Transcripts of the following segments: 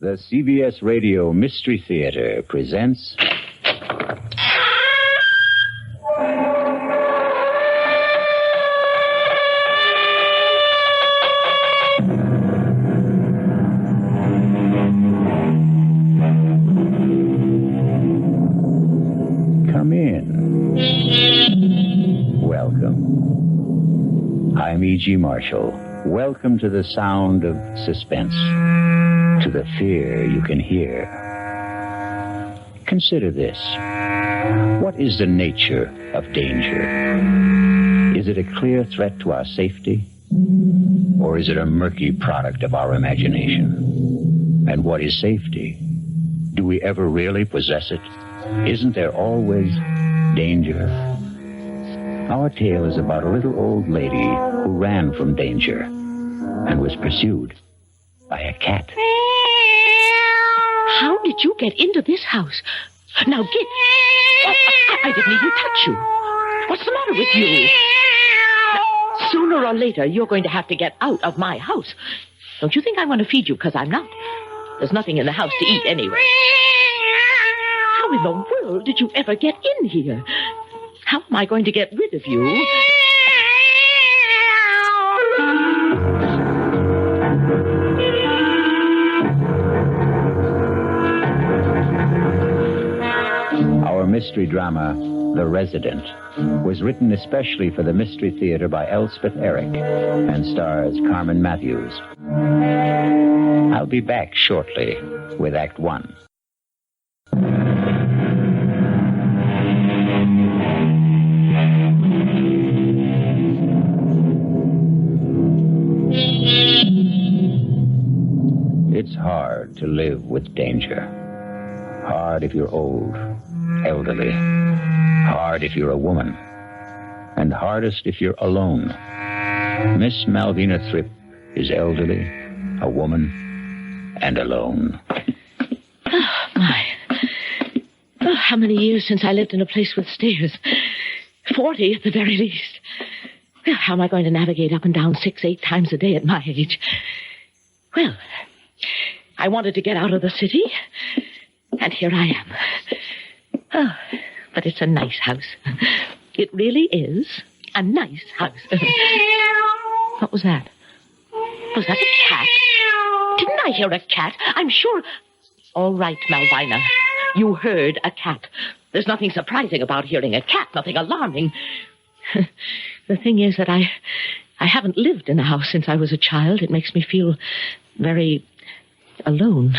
The CBS Radio Mystery Theater presents... Come in. Welcome. I'm E.G. Marshall. Welcome to the sound of suspense. To the fear you can hear. Consider this. What is the nature of danger? Is it a clear threat to our safety? Or is it a murky product of our imagination? And what is safety? Do we ever really possess it? Isn't there always danger? Our tale is about a little old lady who ran from danger and was pursued by a cat. How did you get into this house? Now get... I didn't even touch you. What's the matter with you? Now, sooner or later, you're going to have to get out of my house. Don't you think I want to feed you? Because I'm not. There's nothing in the house to eat anyway. How in the world did you ever get in here? How am I going to get rid of you? Our mystery drama, The Resident, was written especially for the Mystery Theater by Elspeth and stars Carmen Matthews. I'll be back shortly with Act One. It's hard to live with danger. Hard if you're old, elderly. Hard if you're a woman. And hardest if you're alone. Miss Malvina Thripp is elderly, a woman, and alone. Oh, my. Oh, how many years since I lived in a place with stairs? 40 at the very least. Well, how am I going to navigate up and down 6-8 times a day at my age? Well, I wanted to get out of the city, and here I am. Oh, but it's a nice house. It really is a nice house. What was that? Was that a cat? Didn't I hear a cat? I'm sure... All right, Malvina. You heard a cat. There's nothing surprising about hearing a cat, nothing alarming. The thing is that I haven't lived in a house since I was a child. It makes me feel very alone.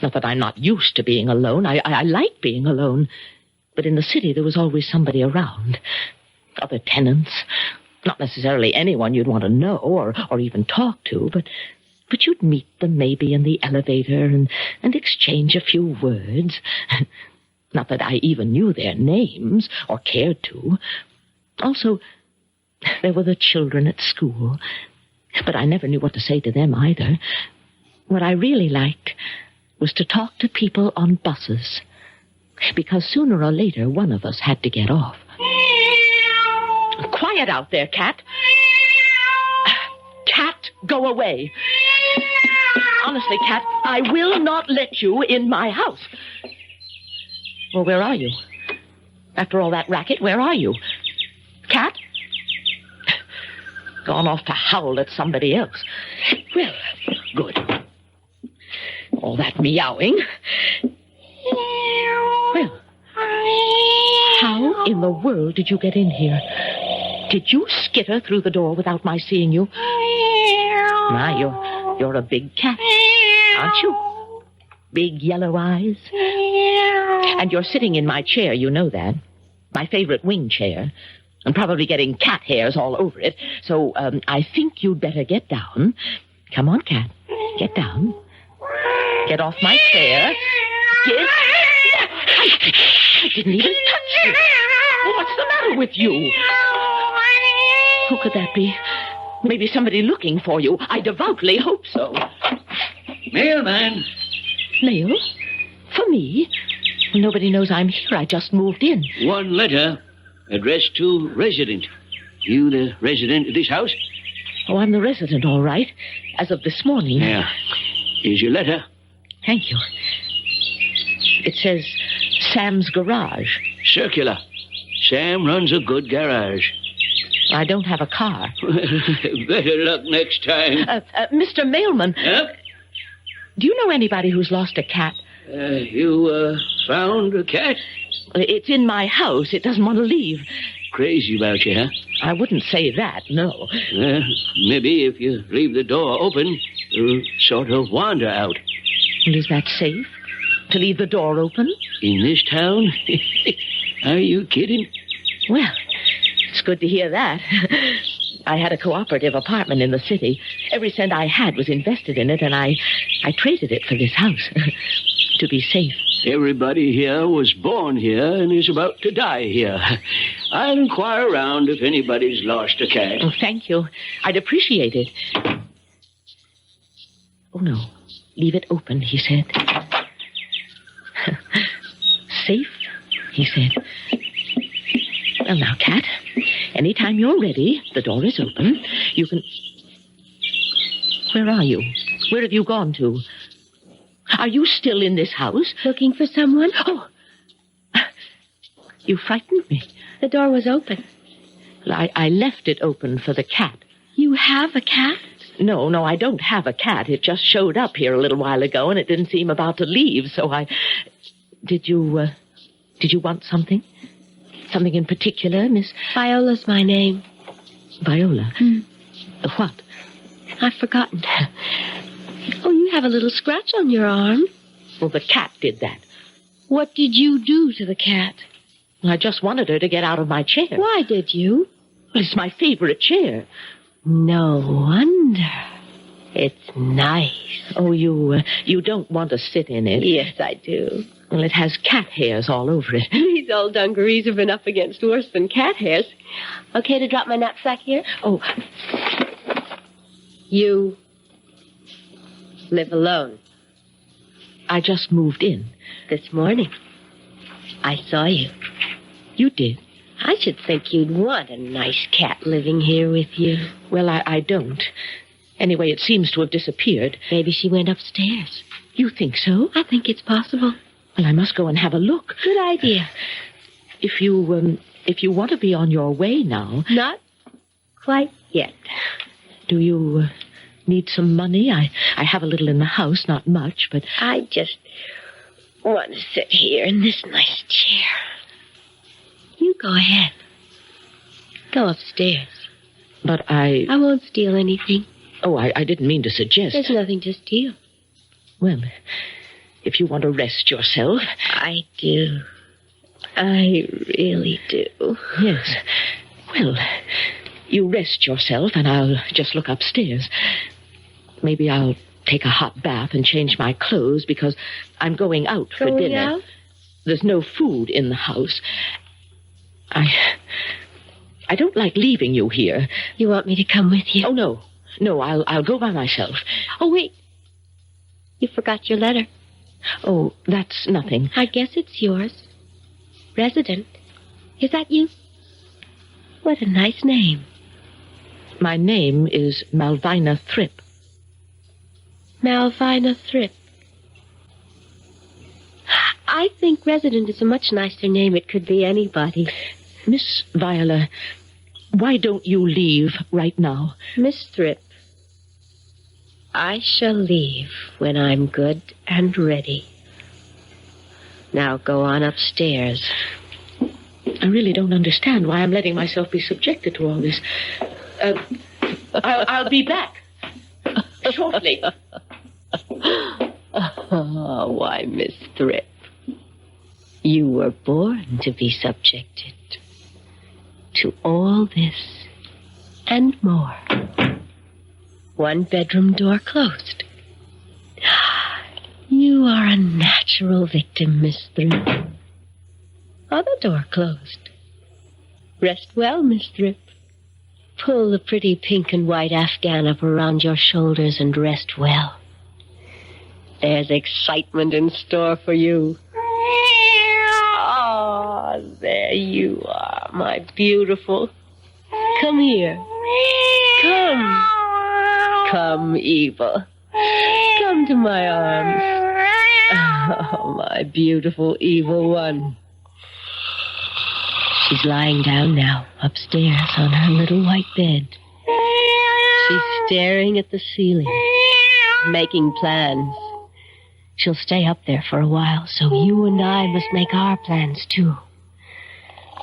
Not that I'm not used to being alone. I like being alone. But in the city, there was always somebody around. Other tenants. Not necessarily anyone you'd want to know or even talk to, but you'd meet them maybe in the elevator and exchange a few words. Not that I even knew their names or cared to. Also, there were the children at school. But I never knew what to say to them either. What I really liked was to talk to people on buses. Because sooner or later, one of us had to get off. Quiet out there, Cat. Cat, go away. Honestly, Cat, I will not let you in my house. Well, where are you? After all that racket, where are you? Cat? Gone off to howl at somebody else. Well, good. All that meowing. Well, how in the world did you get in here? Did you skitter through the door without my seeing you? My, you're a big cat, aren't you? Big yellow eyes. And you're sitting in my chair, you know that. My favorite wing chair. And probably getting cat hairs all over it. So, I think you'd better get down. Come on, Cat. Get down. Get off my chair. Get... I didn't even touch you. What's the matter with you? Who could that be? Maybe somebody looking for you. I devoutly hope so. Mailman. Mail? For me? Nobody knows I'm here. I just moved in. One letter addressed to resident. You the resident of this house? Oh, I'm the resident, all right. As of this morning. Yeah. Here's your letter. Thank you. It says Sam's Garage. Circular. Sam runs a good garage. I don't have a car. Better luck next time. Mr. Mailman. Huh? Do you know anybody who's lost a cat? You found a cat? It's in my house. It doesn't want to leave. Crazy about you, huh? I wouldn't say that, no. Maybe if you leave the door open, it'll sort of wander out. Well, is that safe? To leave the door open? In this town? Are you kidding? Well, it's good to hear that. I had a cooperative apartment in the city. Every cent I had was invested in it, and I traded it for this house to be safe. Everybody here was born here and is about to die here. I'll inquire around if anybody's lost a cat. Oh, thank you. I'd appreciate it. Oh, no. Leave it open, he said. Safe, he said. Well, now, Cat, anytime you're ready, the door is open. You can... Where are you? Where have you gone to? Are you still in this house? Looking for someone? Oh, you frightened me. The door was open. Well, I left it open for the cat. You have a cat? No, I don't have a cat. It just showed up here a little while ago, and it didn't seem about to leave, so I... Did you want something? Something in particular, Miss... Viola's my name. Viola? What? I've forgotten. Oh, you have a little scratch on your arm. Well, the cat did that. What did you do to the cat? I just wanted her to get out of my chair. Why did you? Well, it's my favorite chair. No wonder. It's nice. Oh, you don't want to sit in it. Yes, I do. Well, it has cat hairs all over it. These old dungarees have been up against worse than cat hairs. Okay to drop my knapsack here? Oh. You live alone? I just moved in. This morning. I saw you. You did? I should think you'd want a nice cat living here with you. Well, I don't. Anyway, it seems to have disappeared. Maybe she went upstairs. You think so? I think it's possible. Well, I must go and have a look. Good idea. If you want to be on your way now... Not quite yet. Do you need some money? I have a little in the house, not much, but... I just want to sit here in this nice chair. You go ahead. Go upstairs. But I won't steal anything. Oh, I didn't mean to suggest... There's nothing to steal. Well, if you want to rest yourself... I do. I really do. Yes. Well, you rest yourself, and I'll just look upstairs. Maybe I'll take a hot bath and change my clothes, because I'm going out for dinner. Going out? There's no food in the house. I don't like leaving you here. You want me to come with you? Oh, no. No, I'll go by myself. Oh, wait. You forgot your letter. Oh, that's nothing. I guess it's yours. Resident. Is that you? What a nice name. My name is Malvina Thrip. Malvina Thrip. I think Resident is a much nicer name. It could be anybody. Miss Viola, why don't you leave right now? Miss Thrip, I shall leave when I'm good and ready. Now go on upstairs. I really don't understand why I'm letting myself be subjected to all this. I'll be back shortly. Oh, why, Miss Thrip, you were born to be subjected to all this and more. One bedroom door closed. You are a natural victim, Miss Thrip. Other door closed. Rest well, Miss Thrip. Pull the pretty pink and white afghan up around your shoulders and rest well. There's excitement in store for you. Oh, there you are, my beautiful. Come here. Come. Come, Eva. Come to my arms. Oh, my beautiful evil one. She's lying down now, upstairs on her little white bed. She's staring at the ceiling, making plans. She'll stay up there for a while, so you and I must make our plans, too.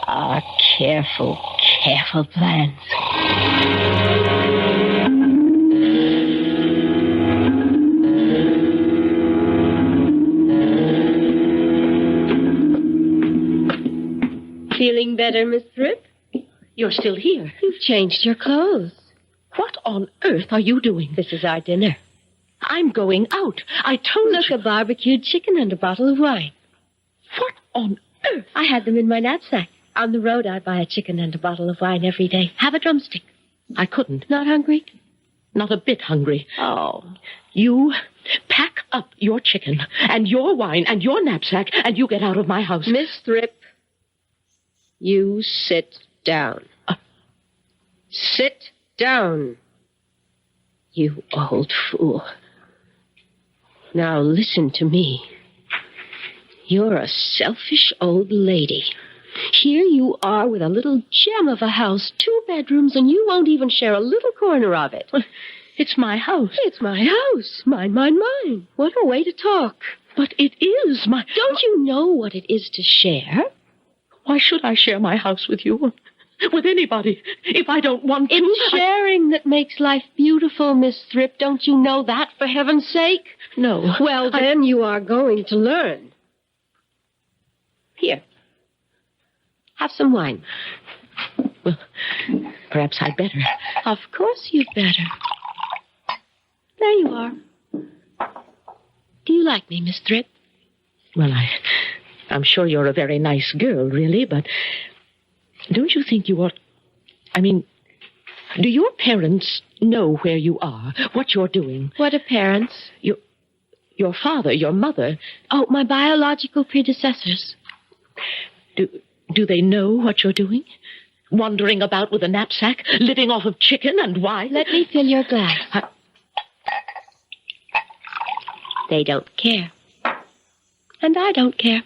Our careful, careful plans. Feeling better, Miss Thrip? You're still here. You've changed your clothes. What on earth are you doing? This is our dinner. I'm going out. I told you. Look, a barbecued chicken and a bottle of wine. What on earth? I had them in my knapsack. On the road, I buy a chicken and a bottle of wine every day. Have a drumstick. I couldn't. Not hungry? Not a bit hungry. Oh. You pack up your chicken and your wine and your knapsack and you get out of my house. Miss Thrip, you sit down. Sit down. You old fool. Now listen to me. You're a selfish old lady. Here you are with a little gem of a house, 2 bedrooms, and you won't even share a little corner of it. It's my house. It's my house. Mine, mine, mine. What a way to talk. But it is my... Don't you know what it is to share? Why should I share my house with you? With anybody, if I don't want to? It's sharing that makes life beautiful, Miss Thrip. Don't you know that, for heaven's sake? No. Well, then you are going to learn. Here. Have some wine. Well, perhaps I'd better. Of course you'd better. There you are. Do you like me, Miss Thrip? Well, I'm sure you're a very nice girl, really, but don't you think you ought... I mean, do your parents know where you are, what you're doing? What are parents? Your father, your mother. Oh, my biological predecessors. Do they know what you're doing? Wandering about with a knapsack, living off of chicken and wine? Let me fill your glass. They don't care. And I don't care.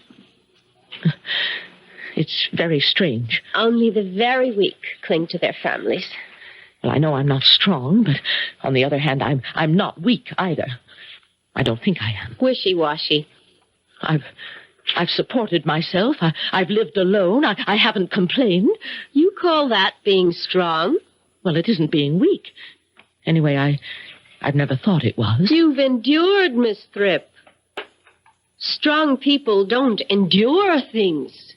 It's very strange. Only the very weak cling to their families. Well, I know I'm not strong, but on the other hand, I'm not weak either. I don't think I am. Wishy-washy. I've supported myself. I've lived alone. I haven't complained. You call that being strong? Well, it isn't being weak. Anyway, I've never thought it was. You've endured, Miss Thrip. Strong people don't endure things.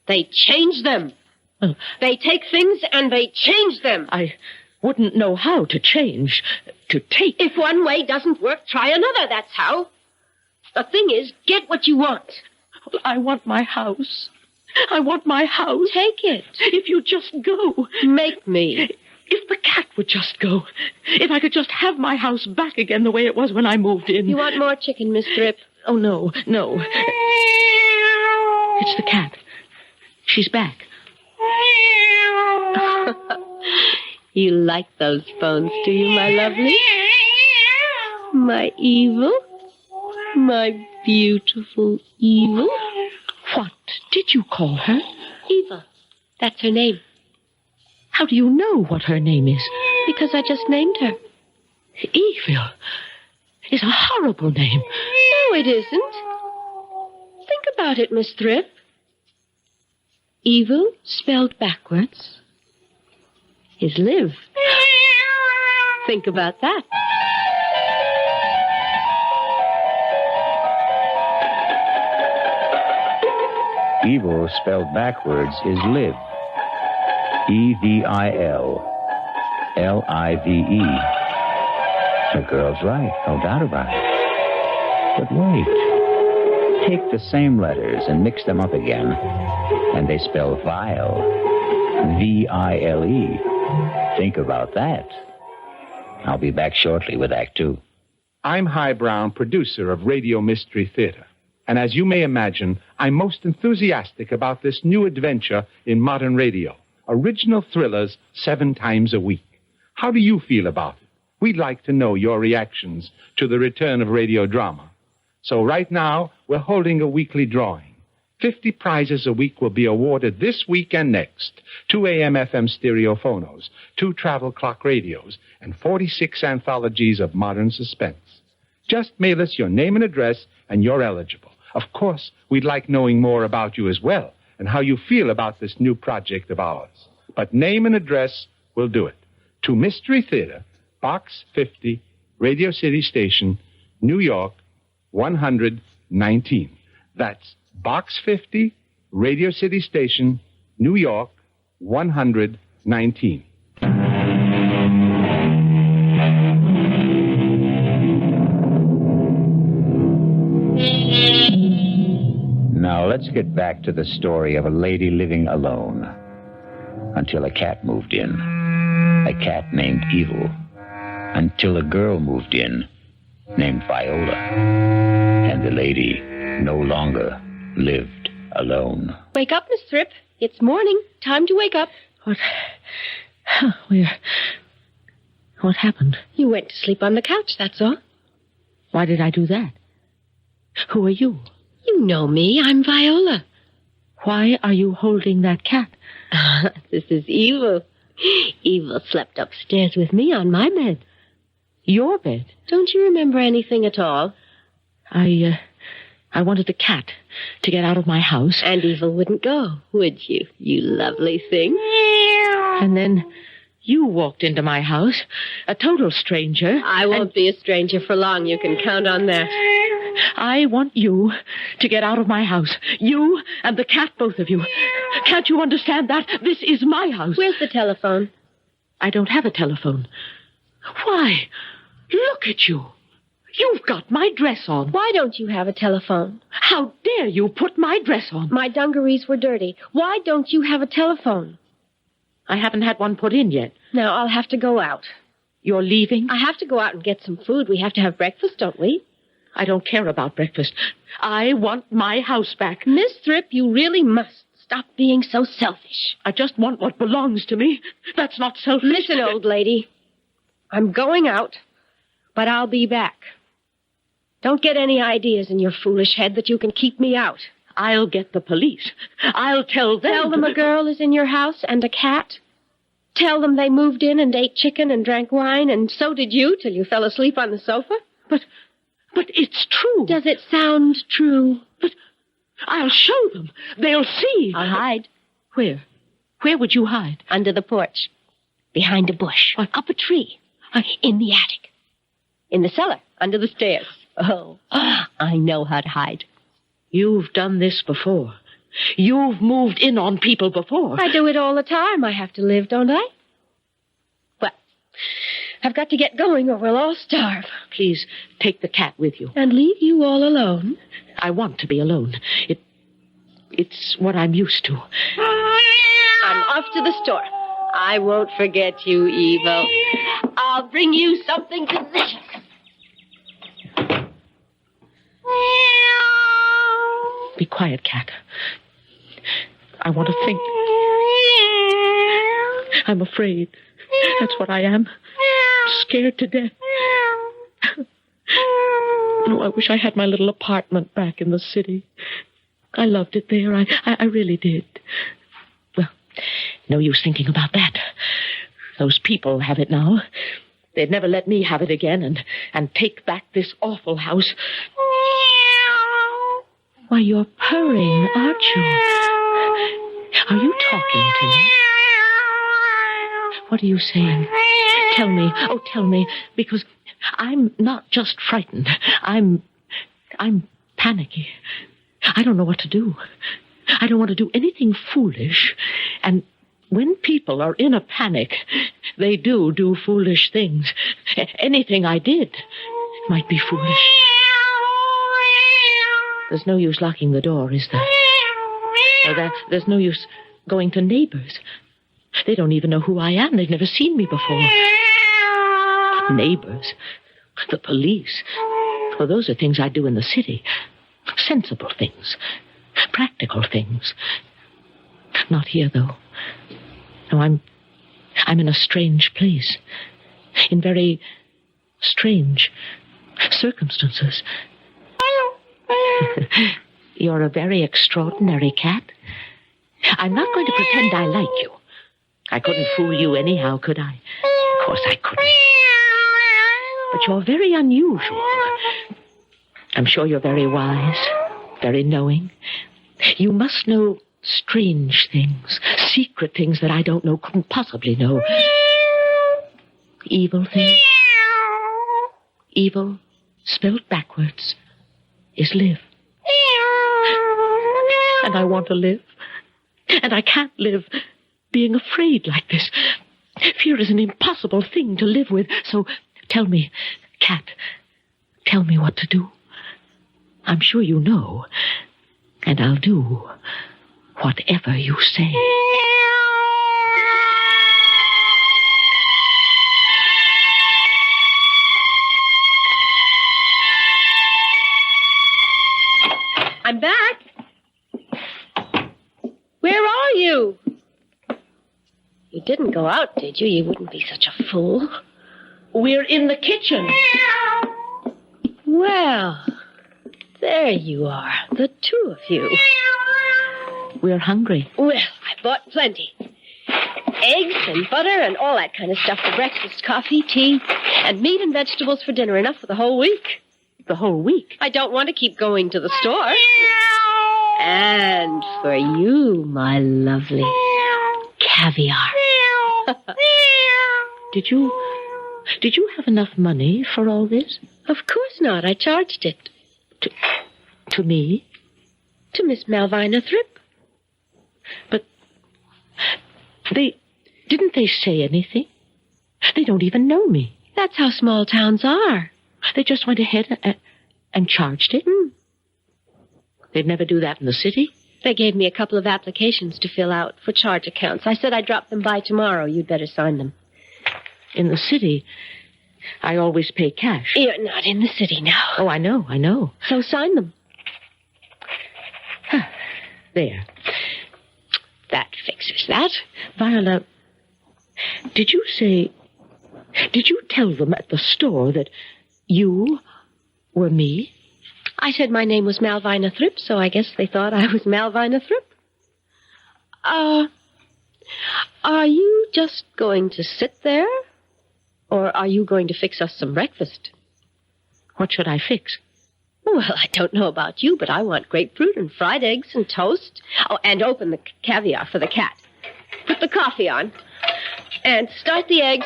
They change them. Well, they take things and they change them. I wouldn't know how to change. To take. If one way doesn't work, try another, that's how. The thing is, get what you want. Well, I want my house. I want my house. Take it. If you just go. Make me. If the cat would just go. If I could just have my house back again the way it was when I moved in. You want more chicken, Miss Thrip? Oh, no. It's the cat. She's back. You like those bones, do you, my lovely? My evil? My beautiful evil? What did you call her? Evil. That's her name. How do you know what her name is? Because I just named her. Evil is a horrible name. No, it isn't. Think about it, Miss Thrip. Evil, spelled backwards, is live. Think about that. Evil spelled backwards is live. E-V-I-L. L-I-V-E. The girl's right, no doubt about it. But wait. Take the same letters and mix them up again, and they spell vile. V-I-L-E. Think about that. I'll be back shortly with Act Two. I'm High Brown, producer of Radio Mystery Theater. And as you may imagine, I'm most enthusiastic about this new adventure in modern radio. Original thrillers 7 times a week. How do you feel about it? We'd like to know your reactions to the return of radio drama. So right now, we're holding a weekly drawing. 50 prizes a week will be awarded this week and next. 2 AM/FM stereophonos, 2 travel clock radios, and 46 anthologies of modern suspense. Just mail us your name and address, and you're eligible. Of course, we'd like knowing more about you as well, and how you feel about this new project of ours. But name and address will do it. To Mystery Theater, Box 50, Radio City Station, New York, 119. That's Box 50, Radio City Station, New York, 119. Now, let's get back to the story of a lady living alone until a cat moved in. A cat named Evil. Until a girl moved in named Viola. And the lady no longer lived alone. Wake up, Miss Thrip. It's morning. Time to wake up. What happened? You went to sleep on the couch, that's all. Why did I do that? Who are you? You know me. I'm Viola. Why are you holding that cat? This is Evil. Evil slept upstairs with me on my bed. Your bed? Don't you remember anything at all? I wanted the cat to get out of my house. And Evil wouldn't go, would you? You lovely thing. And then you walked into my house, a total stranger. I won't be a stranger for long. You can count on that. I want you to get out of my house. You and the cat, both of you. Can't you understand that? This is my house. Where's the telephone? I don't have a telephone. Why? Look at you. You've got my dress on. Why don't you have a telephone? How dare you put my dress on? My dungarees were dirty. Why don't you have a telephone? I haven't had one put in yet. Now, I'll have to go out. You're leaving? I have to go out and get some food. We have to have breakfast, don't we? I don't care about breakfast. I want my house back. Miss Thrip, you really must stop being so selfish. I just want what belongs to me. That's not selfish. Listen, old lady. I'm going out, but I'll be back. Don't get any ideas in your foolish head that you can keep me out. I'll get the police. I'll tell them. Tell them a girl is in your house and a cat. Tell them they moved in and ate chicken and drank wine, and so did you till you fell asleep on the sofa. But it's true. Does it sound true? But I'll show them. They'll see. I'll hide. Where? Where would you hide? Under the porch. Behind a bush. Up a tree. In the attic. In the cellar. Under the stairs. Oh, I know how to hide. You've done this before. You've moved in on people before. I do it all the time. I have to live, don't I? Well, I've got to get going or we'll all starve. Please take the cat with you. And leave you all alone? I want to be alone. It's what I'm used to. I'm off to the store. I won't forget you, Evil. I'll bring you something delicious. Be quiet, cat. I want to think. I'm afraid. That's what I am. Scared to death. Oh, I wish I had my little apartment back in the city. I loved it there. I really did. Well, no use thinking about that. Those people have it now. They'd never let me have it again and take back this awful house. Why, you're purring, aren't you? Are you talking to me? What are you saying? Tell me. Oh, tell me. Because I'm not just frightened. I'm panicky. I don't know what to do. I don't want to do anything foolish. And when people are in a panic, they do foolish things. Anything I did might be foolish. There's no use locking the door, is there? Or there's no use going to neighbors. They don't even know who I am. They've never seen me before. Neighbors. The police. Well, those are things I do in the city. Sensible things. Practical things. Not here, though. No, I'm in a strange place. In very strange circumstances. You're a very extraordinary cat. I'm not going to pretend I like you. I couldn't fool you anyhow, could I? Of course I couldn't. But you're very unusual. I'm sure you're very wise, very knowing. You must know strange things, secret things that I don't know, couldn't possibly know. Evil things. Evil, spelled backwards, is live. And I want to live. And I can't live being afraid like this. Fear is an impossible thing to live with. So tell me, cat, tell me what to do. I'm sure you know. And I'll do whatever you say. I'm back. Where are you? You didn't go out, did you? You wouldn't be such a fool. We're in the kitchen. Well, there you are, the two of you. We're hungry. Well, I bought plenty. Eggs and butter and all that kind of stuff for breakfast, coffee, tea, and meat and vegetables for dinner, enough for the whole week. The whole week? I don't want to keep going to the store. And for you, my lovely caviar. Did you have enough money for all this? Of course not. I charged it. To me? To Miss Malvina Thrip. But didn't they say anything? They don't even know me. That's how small towns are. They just went ahead and charged it? They'd never do that in the city? They gave me a couple of applications to fill out for charge accounts. I said I'd drop them by tomorrow. You'd better sign them. In the city, I always pay cash. You're not in the city now. Oh, I know. So sign them. There. That fixes that. Viola, did you tell them at the store that you were me? I said my name was Malvina Thrip, so I guess they thought I was Malvina Thrip. Are you just going to sit there? Or are you going to fix us some breakfast? What should I fix? Well, I don't know about you, but I want grapefruit and fried eggs and toast. Oh, and open the caviar for the cat. Put the coffee on. And start the eggs.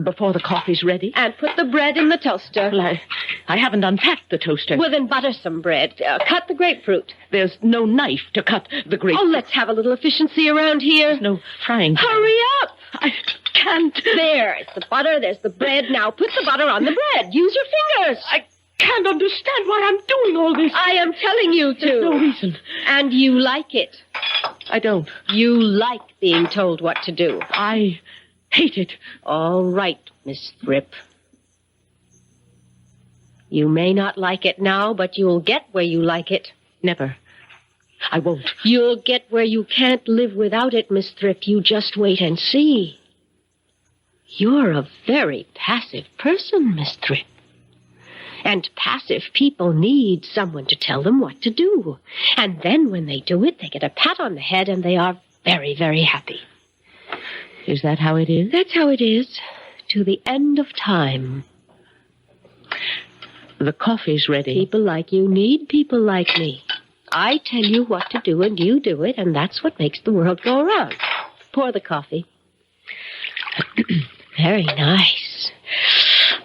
Before the coffee's ready? And put the bread in the toaster. Well, I haven't unpacked the toaster. Well, then butter some bread. Cut the grapefruit. There's no knife to cut the grapefruit. Oh, let's have a little efficiency around here. There's no frying pan. Hurry up! I can't. There's the butter, there's the bread. Now put the butter on the bread. Use your fingers. I can't understand why I'm doing all this. I am telling you to. There's no reason. And you like it. I don't. You like being told what to do. I hate it. All right, Miss Thrip. You may not like it now, but you'll get where you like it. Never. I won't. You'll get where you can't live without it, Miss Thrip. You just wait and see. You're a very passive person, Miss Thrip. And passive people need someone to tell them what to do. And then when they do it, they get a pat on the head and they are very, very happy. Is that how it is? That's how it is. To the end of time. The coffee's ready. People like you need people like me. I tell you what to do and you do it, and that's what makes the world go around. Pour the coffee. Very nice.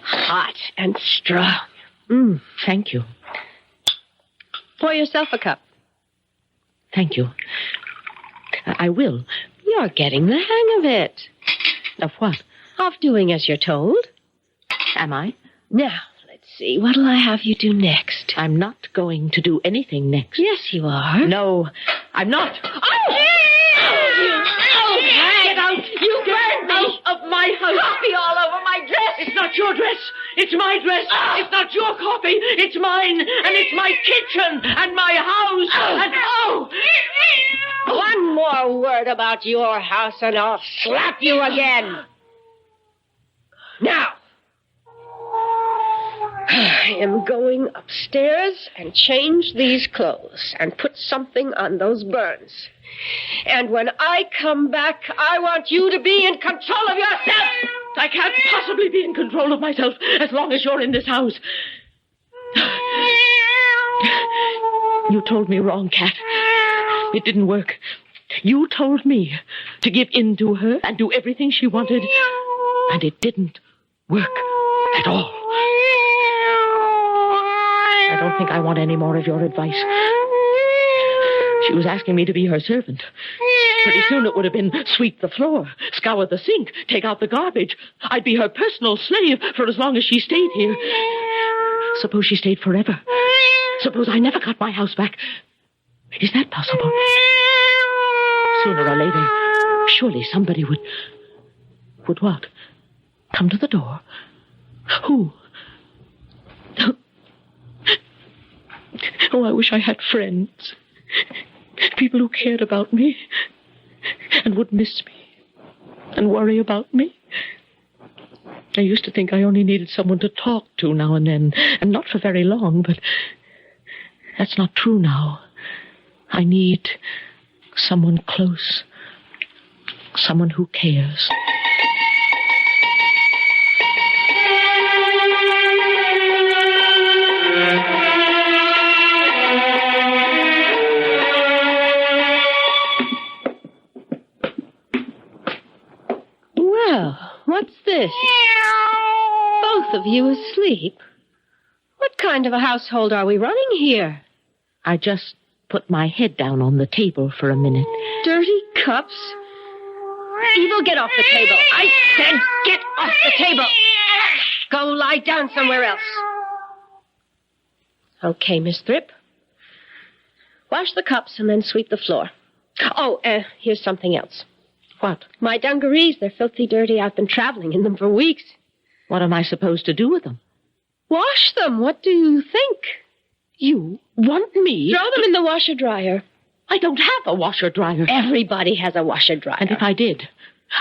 Hot and strong. Thank you. Pour yourself a cup. Thank you. I will. You're getting the hang of it. Of what? Of doing as you're told. Am I? Now, let's see. What'll I have you do next? I'm not going to do anything next. Yes, you are. No, I'm not. Oh! Get out! You burned me! Out of my house! Coffee all over my dress! It's not your dress! It's my dress! It's not your coffee! It's mine! And it's my kitchen! And my house! And One more word about your house and I'll slap you again. Now! I am going upstairs and change these clothes and put something on those burns. And when I come back, I want you to be in control of yourself. I can't possibly be in control of myself as long as you're in this house. You told me wrong, Cat. It didn't work. You told me to give in to her and do everything she wanted, and it didn't work at all. I don't think I want any more of your advice. She was asking me to be her servant. Pretty soon it would have been sweep the floor, scour the sink, take out the garbage. I'd be her personal slave for as long as she stayed here. Suppose she stayed forever. Suppose I never got my house back. Is that possible? Sooner or later, surely somebody would what? Come to the door? Who? Oh, I wish I had friends. People who cared about me and would miss me and worry about me. I used to think I only needed someone to talk to now and then, and not for very long, but that's not true now. I need someone close, someone who cares. Well, what's this? Both of you asleep? What kind of a household are we running here? I just put my head down on the table for a minute. Dirty cups? Evil, get off the table. I said get off the table. Go lie down somewhere else. Okay, Miss Thrip. Wash the cups and then sweep the floor. Oh, here's something else. What? My dungarees, they're filthy dirty. I've been traveling in them for weeks. What am I supposed to do with them? Wash them. What do you think? You want me? Throw them in the washer-dryer. I don't have a washer-dryer. Everybody has a washer-dryer. And if I did,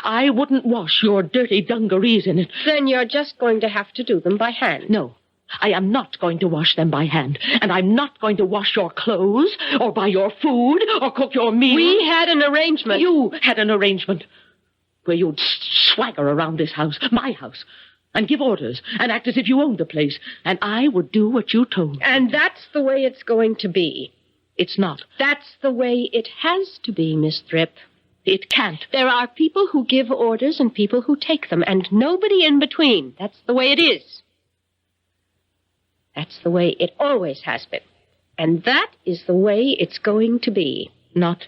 I wouldn't wash your dirty dungarees in it. Then you're just going to have to do them by hand. No, I am not going to wash them by hand. And I'm not going to wash your clothes, or buy your food, or cook your meals. We had an arrangement. You had an arrangement where you'd swagger around this house, my house, and give orders, and act as if you owned the place, and I would do what you told. And that's the way it's going to be. It's not. That's the way it has to be, Miss Thrip. It can't. There are people who give orders and people who take them, and nobody in between. That's the way it is. That's the way it always has been. And that is the way it's going to be. Not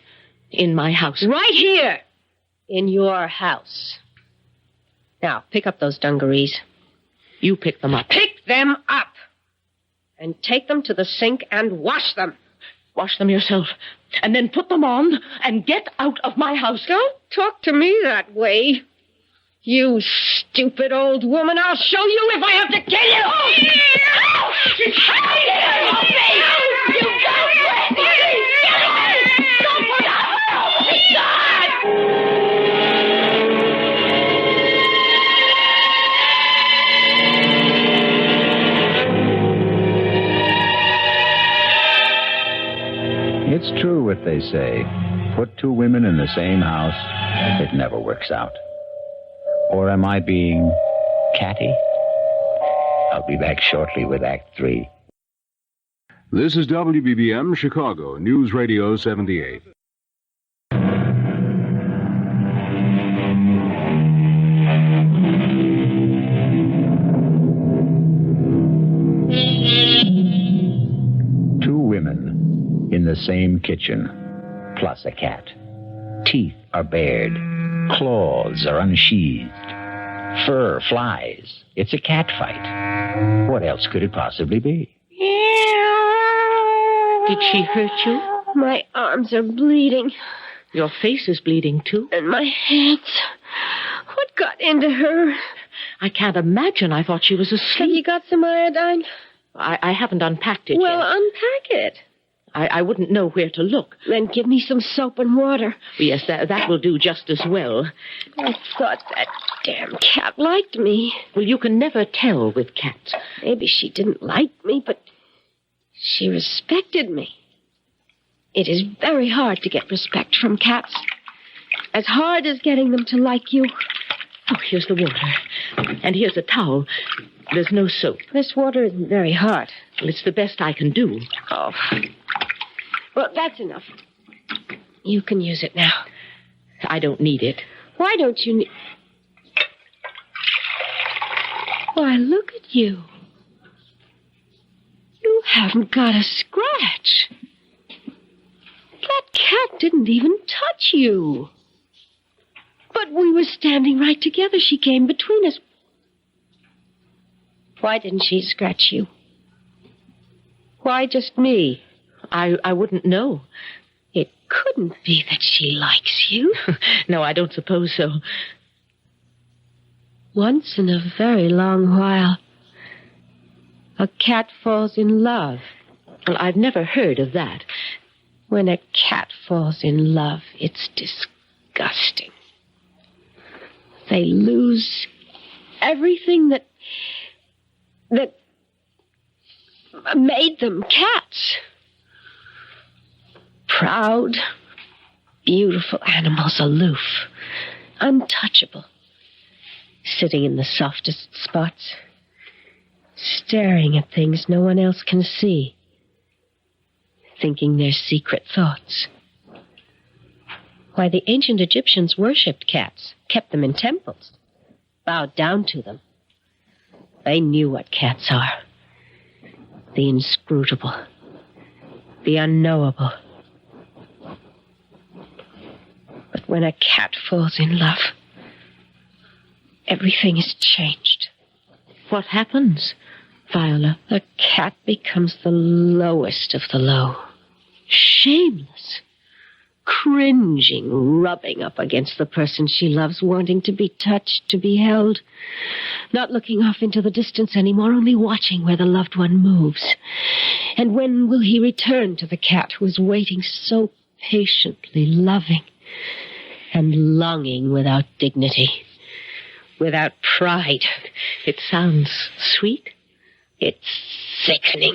in my house. Right here. In your house. Now, pick up those dungarees. You pick them up. Pick them up! And take them to the sink and wash them. Wash them yourself. And then put them on and get out of my house. Don't talk to me that way. You stupid old woman. I'll show you if I have to kill you. Oh! You don't Don't put up! It's true what they say. Put two women in the same house, it never works out. Or am I being catty? I'll be back shortly with Act 3. This is WBBM Chicago, News Radio 78. Two women in the same kitchen, plus a cat. Teeth are bared. Claws are unsheathed. Fur flies. It's a cat fight. What else could it possibly be? Did she hurt you? My arms are bleeding. Your face is bleeding, too. And my hands. What got into her? I can't imagine. I thought she was asleep. Have you got some iodine? I haven't unpacked it Well, yet. unpack it. I wouldn't know where to look. Then give me some soap and water. Yes, that will do just as well. I thought that damn cat liked me. Well, you can never tell with cats. Maybe she didn't like me, but she respected me. It is very hard to get respect from cats. As hard as getting them to like you. Oh, here's the water. And here's a towel. There's no soap. This water isn't very hot. Well, it's the best I can do. Oh. Well, that's enough. You can use it now. I don't need it. Why don't you need... Why, look at you. You haven't got a scratch. That cat didn't even touch you. But we were standing right together. She came between us. Why didn't she scratch you? Why just me? I wouldn't know. It couldn't be that she likes you. No, I don't suppose so. Once in a very long while, a cat falls in love. Well, I've never heard of that. When a cat falls in love, it's disgusting. They lose everything that made them cats. Proud, beautiful animals, aloof, untouchable, sitting in the softest spots, staring at things no one else can see, thinking their secret thoughts. Why, the ancient Egyptians worshipped cats, kept them in temples, bowed down to them. They knew what cats are. The inscrutable, the unknowable. But when a cat falls in love, everything is changed. What happens, Viola? The cat becomes the lowest of the low. Shameless. Cringing, rubbing up against the person she loves, wanting to be touched, to be held. Not looking off into the distance anymore, only watching where the loved one moves. And when will he return to the cat who is waiting so patiently, loving and longing without dignity, without pride? It sounds sweet. It's sickening.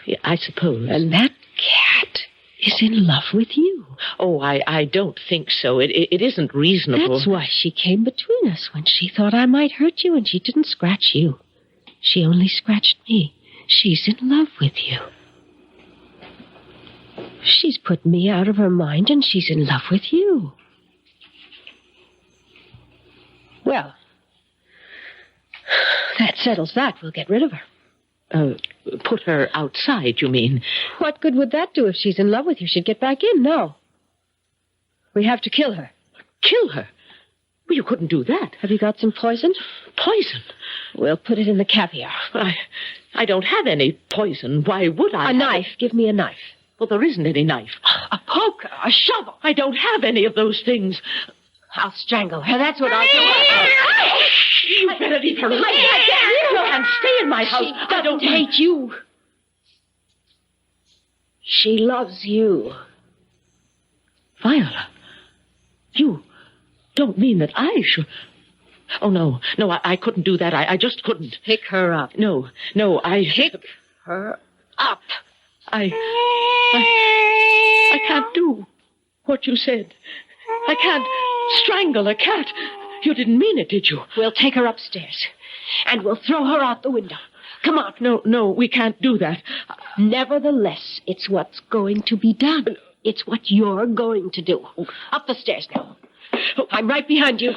Yeah, I suppose. And that cat is in love with you. Oh, I don't think so. It isn't reasonable. That's why she came between us when she thought I might hurt you, and she didn't scratch you. She only scratched me. She's in love with you. She's put me out of her mind, and she's in love with you. Well, that settles that. We'll get rid of her. Put her outside, you mean? What good would that do if she's in love with you? She'd get back in. No. We have to kill her. Kill her? Well, you couldn't do that. Have you got some poison? Poison? We'll put it in the caviar. I don't have any poison. Why would I? A knife. Give me a knife. Well, there isn't any knife. A poker, a shovel. I don't have any of those things. I'll strangle her. That's what I'll do. You better leave her alone. And stay in my house. I don't hate you. She loves you. Viola, you don't mean that I should... Oh, no, I couldn't do that. I just couldn't. Pick her up. No, I... Pick her up. I can't do what you said. I can't strangle a cat. You didn't mean it, did you? We'll take her upstairs, and we'll throw her out the window. Come on. No, we can't do that. Nevertheless, it's what's going to be done. It's what you're going to do. Up the stairs now. I'm right behind you.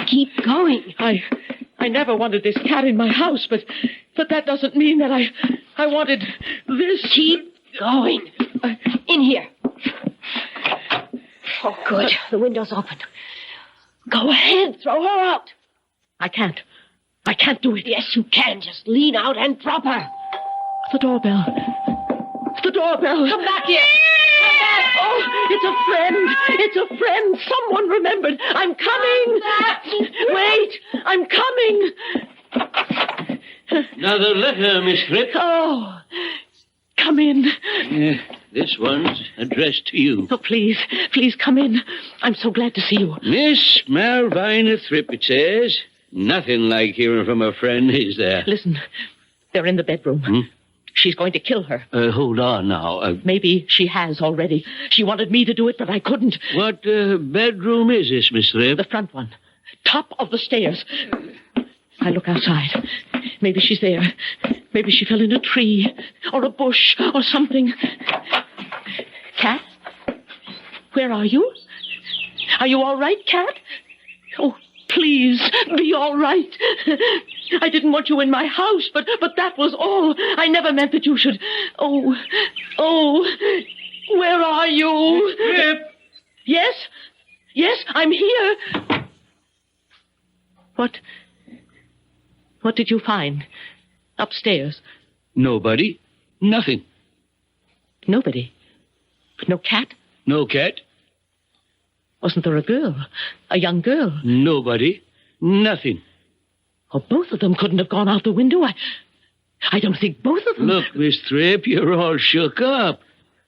Keep going. I never wanted this cat in my house, but that doesn't mean that I wanted this. Keep going. In here. Oh, good. The window's open. Go ahead. Throw her out. I can't do it. Yes, you can. Just lean out and drop her. The doorbell. Come back here. Come back. Oh, it's a friend. Someone remembered. I'm coming. Wait, I'm coming. Another letter, Miss Fripp. Oh, come in. This one's addressed to you. Oh, please come in. I'm so glad to see you. Miss Malvina Thripp, it says. Nothing like hearing from a friend, is there? Listen, they're in the bedroom. She's going to kill her. Hold on now. Maybe she has already. She wanted me to do it, but I couldn't. What bedroom is this, Miss Thripp? The front one. Top of the stairs. I look outside. Maybe she's there. Maybe she fell in a tree or a bush or something. Cat? Where are you? Are you all right, Cat? Oh, please, be all right. I didn't want you in my house, but that was all. I never meant that you should... Oh, where are you? Thripp! Yes, I'm here. What did you find? Upstairs? Nobody. Nothing. Nobody? No cat? No cat. Wasn't there a girl? A young girl? Nobody. Nothing. Oh, both of them couldn't have gone out the window. I don't think both of them... Look, Miss Thripp, you're all shook up.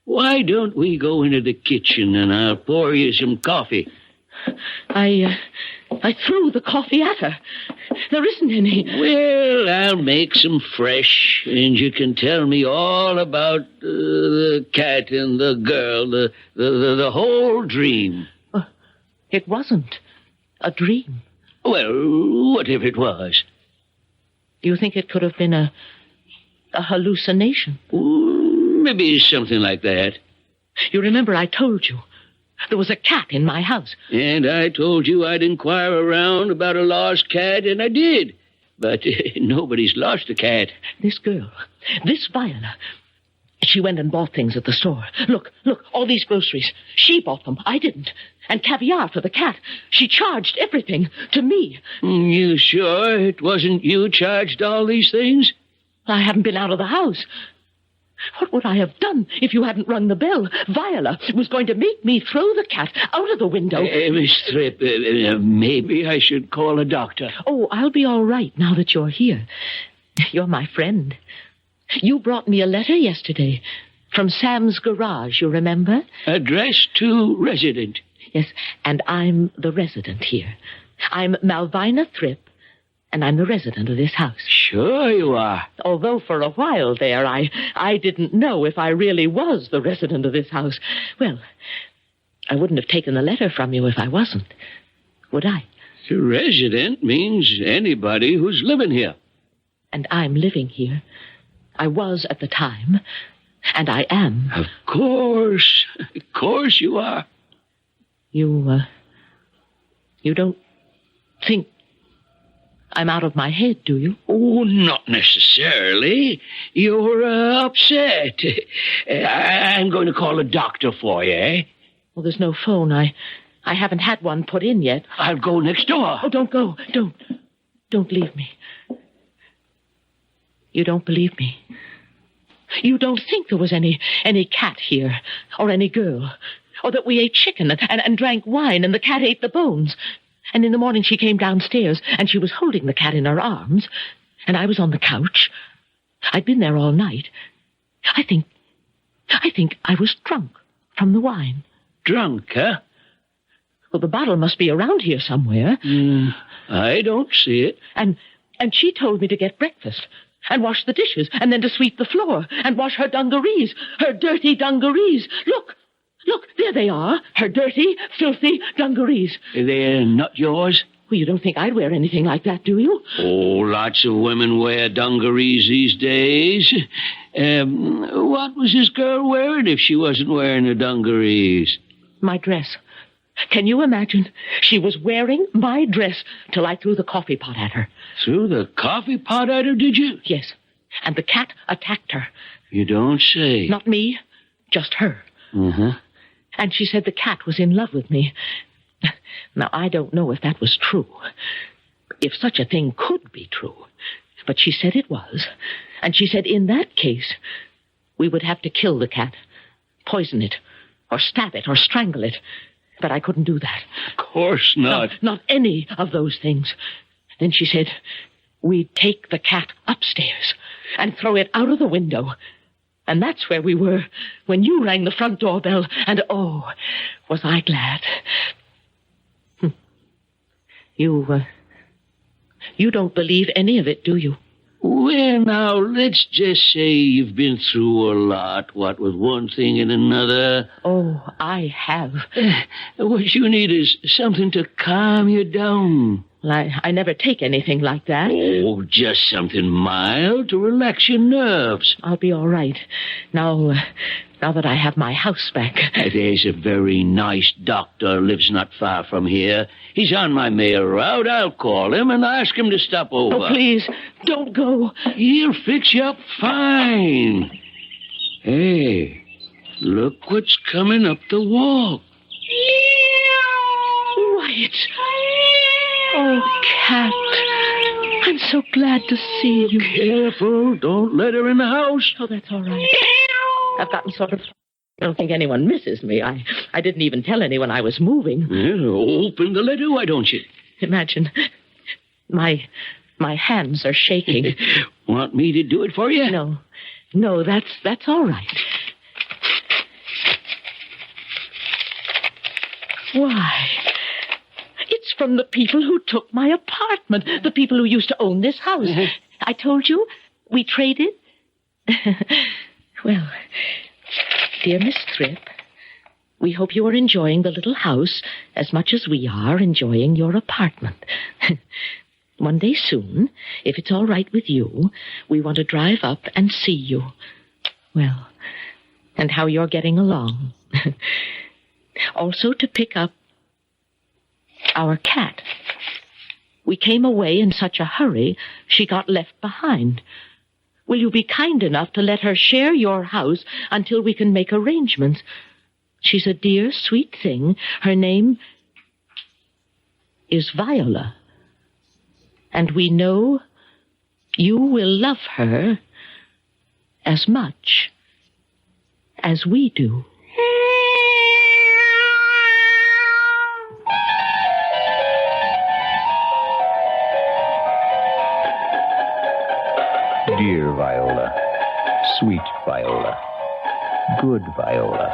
Why don't we go into the kitchen and I'll pour you some coffee? I threw the coffee at her. There isn't any. Well, I'll make some fresh, and you can tell me all about the cat and the girl, the whole dream. It wasn't a dream. Well, what if it was? You think it could have been a hallucination? Maybe something like that. You remember I told you there was a cat in my house. And I told you I'd inquire around about a lost cat, and I did. But nobody's lost a cat. This girl, this Viola, she went and bought things at the store. Look, all these groceries. She bought them. I didn't. And caviar for the cat. She charged everything to me. You sure it wasn't you charged all these things? I haven't been out of the house. What would I have done if you hadn't rung the bell? Viola was going to make me throw the cat out of the window. Miss Thripp, maybe I should call a doctor. Oh, I'll be all right now that you're here. You're my friend. You brought me a letter yesterday from Sam's garage, you remember? Addressed to resident. Yes, and I'm the resident here. I'm Malvina Thripp, and I'm the resident of this house. Sure you are. Although for a while there, I didn't know if I really was the resident of this house. Well, I wouldn't have taken the letter from you if I wasn't, would I? The resident means anybody who's living here. And I'm living here. I was at the time, and I am. Of course you are. You don't think I'm out of my head, do you? Oh, not necessarily. You're upset. I'm going to call a doctor for you, eh? Well, there's no phone. I haven't had one put in yet. I'll go next door. Oh, don't go. Don't leave me. You don't believe me. You don't think there was any cat here, or any girl, or that we ate chicken and drank wine and the cat ate the bones. And in the morning she came downstairs and she was holding the cat in her arms, and I was on the couch. I'd been there all night. I think I was drunk from the wine. Drunk, huh? Well, the bottle must be around here somewhere. I don't see it. And she told me to get breakfast and wash the dishes and then to sweep the floor and wash her dungarees, her dirty dungarees. Look, there they are, her dirty, filthy dungarees. They're not yours? Well, you don't think I'd wear anything like that, do you? Oh, lots of women wear dungarees these days. What was this girl wearing if she wasn't wearing the dungarees? My dress. Can you imagine? She was wearing my dress till I threw the coffee pot at her. Threw the coffee pot at her, did you? Yes, and the cat attacked her. You don't say. Not me, just her. Uh-huh. And she said the cat was in love with me. Now, I don't know if that was true, if such a thing could be true, but she said it was. And she said in that case, we would have to kill the cat, poison it, or stab it, or strangle it. But I couldn't do that. Of course not. Not any of those things. Then she said, we'd take the cat upstairs and throw it out of the window. And that's where we were when you rang the front doorbell. And, oh, was I glad. You don't believe any of it, do you? Well, now, let's just say you've been through a lot, what with one thing and another. Oh, I have. What you need is something to calm you down. Well, I never take anything like that. Oh, just something mild to relax your nerves. I'll be all right. Now that I have my house back. There's a very nice doctor lives not far from here. He's on my mail route. I'll call him and ask him to stop over. Oh, please, don't go. He'll fix you up fine. Hey, look what's coming up the walk. Wyatt. Oh, Cat. I'm so glad to see you. Careful, don't let her in the house. Oh, that's all right. I've gotten sort of... I don't think anyone misses me. I didn't even tell anyone I was moving. Well, open the letter, why don't you? Imagine. My hands are shaking. Want me to do it for you? No, that's all right. Why? It's from the people who took my apartment. The people who used to own this house. I told you, we traded. Well, dear Miss Thrip, we hope you are enjoying the little house as much as we are enjoying your apartment. One day soon, if it's all right with you, we want to drive up and see you. Well, and how you're getting along. Also to pick up our cat. We came away in such a hurry, she got left behind. Will you be kind enough to let her share your house until we can make arrangements? She's a dear, sweet thing. Her name is Viola. And we know you will love her as much as we do. Dear Viola, sweet Viola, good Viola.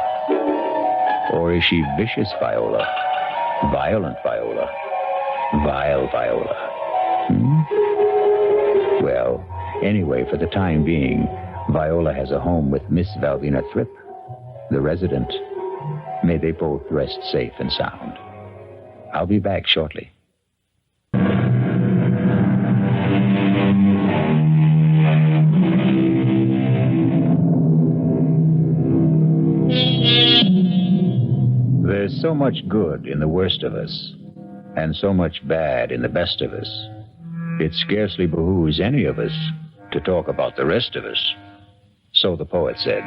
Or is she vicious Viola, violent Viola, vile Viola? Well, anyway, for the time being, Viola has a home with Miss Valvina Thrip, the resident. May they both rest safe and sound. I'll be back shortly. There's so much good in the worst of us, and so much bad in the best of us. It scarcely behooves any of us to talk about the rest of us. So the poet said.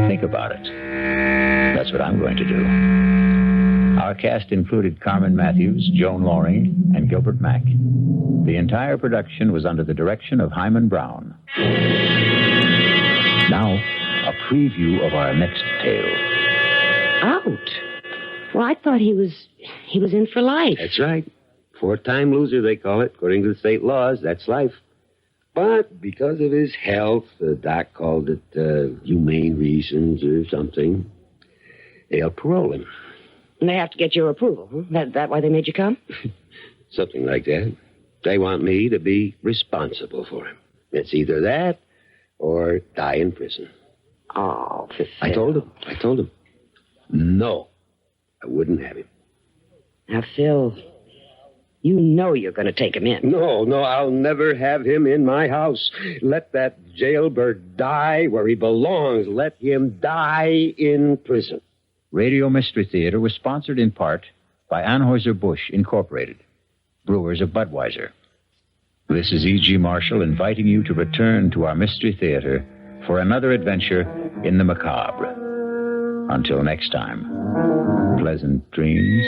Think about it. That's what I'm going to do. Our cast included Carmen Matthews, Joan Loring, and Gilbert Mack. The entire production was under the direction of Hyman Brown. Now, a preview of our next tale. Out? Well, I thought he was in for life. That's right. 4-time loser, they call it. According to the state laws, that's life. But because of his health, the doc called it humane reasons or something, they'll parole him. And they have to get your approval, huh? That why they made you come? Something like that. They want me to be responsible for him. It's either that or die in prison. Oh, Phil. I told him. No, I wouldn't have him. Now, Phil, you know you're going to take him in. No, I'll never have him in my house. Let that jailbird die where he belongs. Let him die in prison. Radio Mystery Theater was sponsored in part by Anheuser-Busch Incorporated, brewers of Budweiser. This is E.G. Marshall inviting you to return to our Mystery Theater for another adventure in the macabre. Until next time, pleasant dreams.